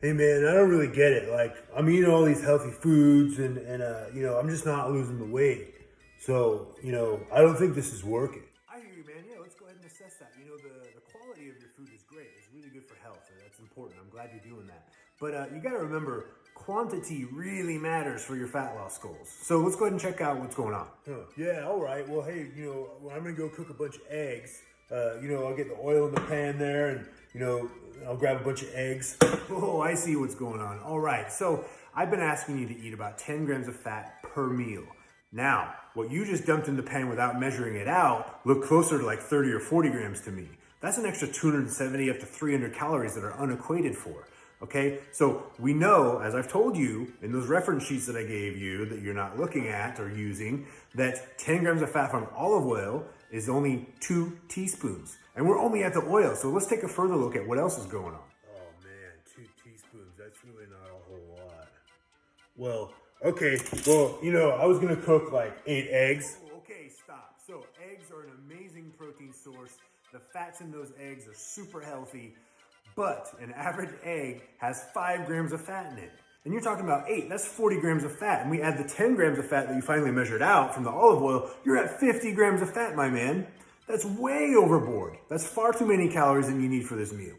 Hey man, I don't really get it. Like, I'm eating all these healthy foods and I'm just not losing the weight. So, I don't think this is working. I hear you, man. Yeah, let's go ahead and assess that. The quality of your food is great. It's really good for health, and that's important. I'm glad you're doing that. But you got to remember, quantity really matters for your fat loss goals. So let's go ahead and check out what's going on. Yeah, all right. Well, hey, I'm going to go cook a bunch of eggs. I'll get the oil in the pan there and, I'll grab a bunch of eggs. Oh, I see what's going on. All right. So I've been asking you to eat about 10 grams of fat per meal. Now, what you just dumped in the pan without measuring it out looked closer to like 30 or 40 grams to me. That's an extra 270 up to 300 calories that are unequated for. Okay, so we know, as I've told you in those reference sheets that I gave you that you're not looking at or using, that 10 grams of fat from olive oil is only 2 teaspoons. And we're only at the oil, so let's take a further look at what else is going on. Oh man, 2 teaspoons, that's really not a whole lot. Well, okay, I was gonna cook like 8 eggs. Oh, okay, stop. So eggs are an amazing protein source. The fats in those eggs are super healthy. But an average egg has 5 grams of fat in it. And you're talking about 8, that's 40 grams of fat. And we add the 10 grams of fat that you finally measured out from the olive oil, you're at 50 grams of fat, my man. That's way overboard. That's far too many calories than you need for this meal.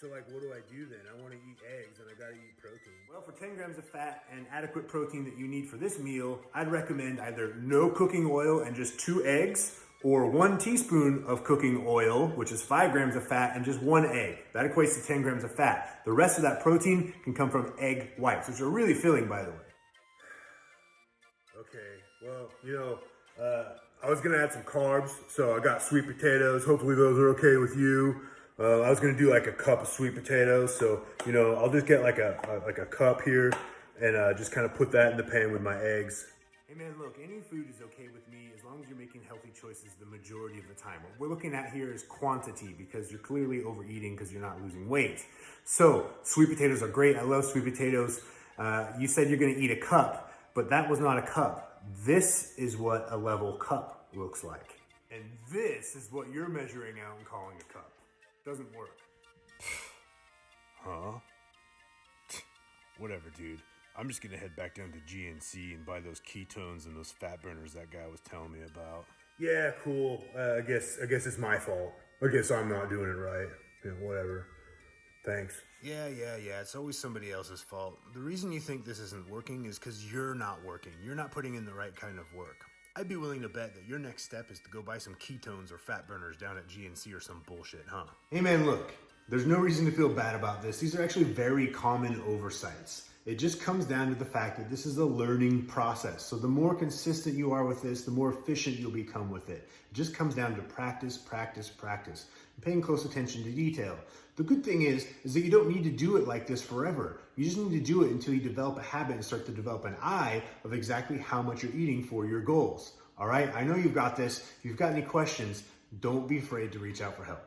So what do I do then? I want to eat eggs and I gotta eat protein. Well, for 10 grams of fat and adequate protein that you need for this meal, I'd recommend either no cooking oil and just 2 eggs, or 1 teaspoon of cooking oil, which is 5 grams of fat, and just 1 egg. That equates to 10 grams of fat. The rest of that protein can come from egg whites, which are really filling, by the way. Okay, well, I was gonna add some carbs, so I got sweet potatoes. Hopefully those are okay with you. I was gonna do like a cup of sweet potatoes, so I'll just get like a cup here and just kind of put that in the pan with my eggs. Hey man, look, any food is okay with me as long as you're making healthy choices the majority of the time. What we're looking at here is quantity because you're clearly overeating because you're not losing weight. So, sweet potatoes are great. I love sweet potatoes. You said you're gonna eat a cup, but that was not a cup. This is what a level cup looks like. And this is what you're measuring out and calling a cup. Doesn't work. Huh? Whatever, dude. I'm just gonna head back down to GNC and buy those ketones and those fat burners that guy was telling me about. Yeah, cool. I guess it's my fault. I guess I'm not doing it right. Whatever. Thanks. Yeah, it's always somebody else's fault. The reason you think this isn't working is because you're not working. You're not putting in the right kind of work. I'd be willing to bet that your next step is to go buy some ketones or fat burners down at GNC or some bullshit, huh? Hey man, look, there's no reason to feel bad about this. These are actually very common oversights. It just comes down to the fact that this is a learning process. So the more consistent you are with this, the more efficient you'll become with it. It just comes down to practice, and paying close attention to detail. The good thing is that you don't need to do it like this forever. You just need to do it until you develop a habit and start to develop an eye of exactly how much you're eating for your goals. All right, I know you've got this. If you've got any questions, don't be afraid to reach out for help.